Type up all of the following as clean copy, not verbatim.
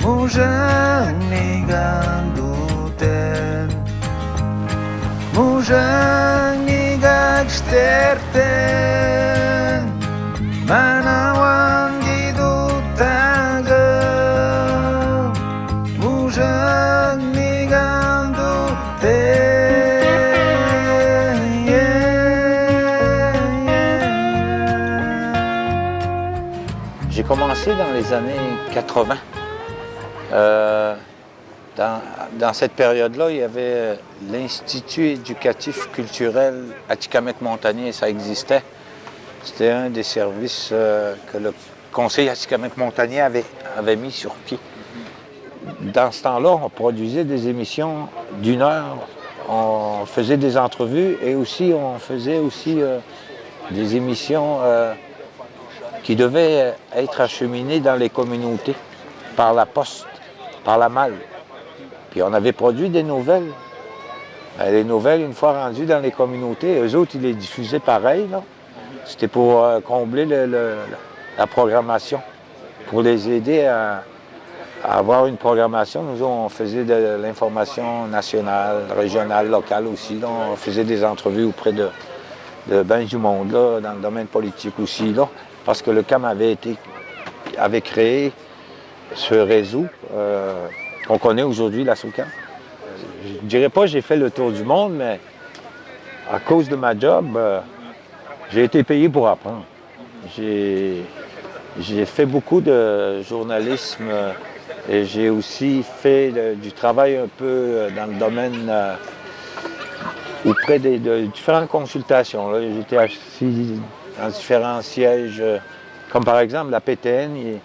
Mujang ganduten, mujang gagsterten, manawan gidutaga, mujang ganduten. J'ai commencé dans les années 80. Dans cette période-là, il y avait l'Institut éducatif culturel Atikamekw-Montagnier, ça existait. C'était un des services que le Conseil Atikamekw-Montagnier avait mis sur pied. Dans ce temps-là, on produisait des émissions d'1 heure, on faisait des entrevues et aussi on faisait des émissions qui devaient être acheminées dans les communautés par la poste, par la malle. Puis on avait produit des nouvelles. Les nouvelles, une fois rendues dans les communautés, eux autres, ils les diffusaient pareil, là. C'était pour combler la programmation, pour les aider à avoir une programmation. Nous, on faisait de l'information nationale, régionale, locale aussi, là. On faisait des entrevues auprès de ben du monde, là, dans le domaine politique aussi, là, parce que le CAM avait créé ce réseau qu'on connaît aujourd'hui, la SOCAM. Je ne dirais pas que j'ai fait le tour du monde, mais à cause de ma job, j'ai été payé pour apprendre. J'ai fait beaucoup de journalisme et j'ai aussi fait du travail un peu dans le domaine auprès de différentes consultations. J'étais assis dans différents sièges, comme par exemple la PTN.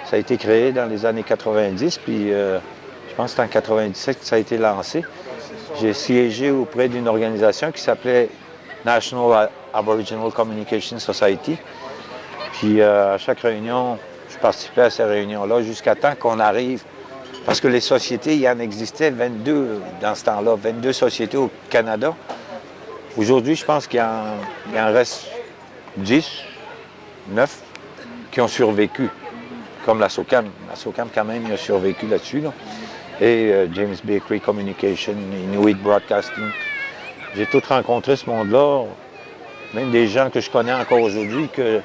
Ça a été créé dans les années 90, puis je pense que c'est en 97 que ça a été lancé. J'ai siégé auprès d'une organisation qui s'appelait National Aboriginal Communication Society. Puis à chaque réunion, je participais à ces réunions-là jusqu'à temps qu'on arrive, parce que les sociétés, il y en existait 22 dans ce temps-là, 22 sociétés au Canada. Aujourd'hui, je pense qu'il en reste 10, 9 qui ont survécu. Comme la SOCAM. La SOCAM, quand même, il a survécu là-dessus. Là. Et James Bakery Communication, Inuit Broadcasting. J'ai tout rencontré ce monde-là. Même des gens que je connais encore aujourd'hui, que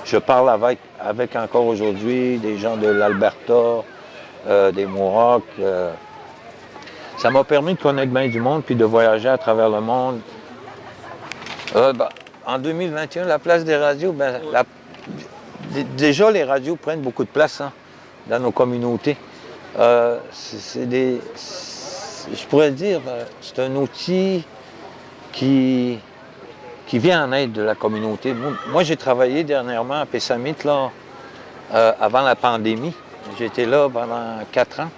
je parle avec encore aujourd'hui, des gens de l'Alberta, des Mohawks. Ça m'a permis de connaître bien du monde puis de voyager à travers le monde. En 2021, la place des radios, déjà, les radios prennent beaucoup de place dans nos communautés. Je pourrais dire, c'est un outil qui vient en aide de la communauté. Moi, j'ai travaillé dernièrement à Pessamit, là, avant la pandémie. J'étais là pendant 4 ans.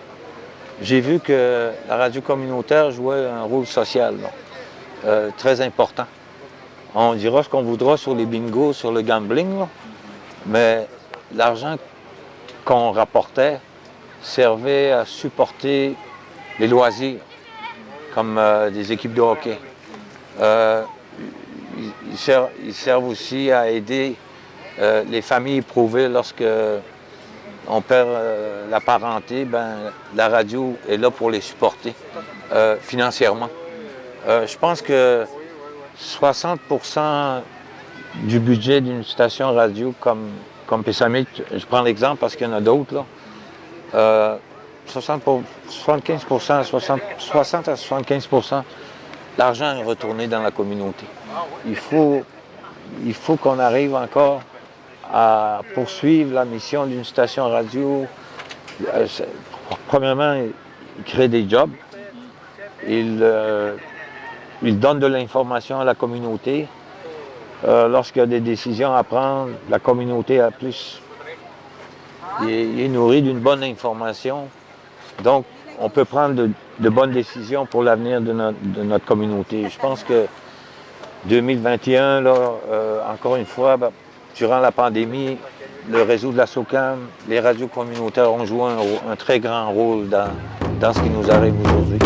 J'ai vu que la radio communautaire jouait un rôle social très important. On dira ce qu'on voudra sur les bingos, sur le gambling, là. Mais l'argent qu'on rapportait servait à supporter les loisirs, comme des équipes de hockey. Ils servent aussi à aider les familles éprouvées lorsque on perd la parenté. La radio est là pour les supporter financièrement. Je pense que 60% du budget d'une station radio comme Pessamit, je prends l'exemple parce qu'il y en a d'autres, là. 60 à 75%, l'argent est retourné dans la communauté. Il faut qu'on arrive encore à poursuivre la mission d'une station radio. Premièrement, il crée des jobs. Il donne de l'information à la communauté. Lorsqu'il y a des décisions à prendre, la communauté a plus. Il est nourri d'une bonne information. Donc, on peut prendre de bonnes décisions pour l'avenir de notre communauté. Je pense que 2021, là, encore une fois, durant la pandémie, le réseau de la SOCAM, les radios communautaires ont joué un très grand rôle dans ce qui nous arrive aujourd'hui.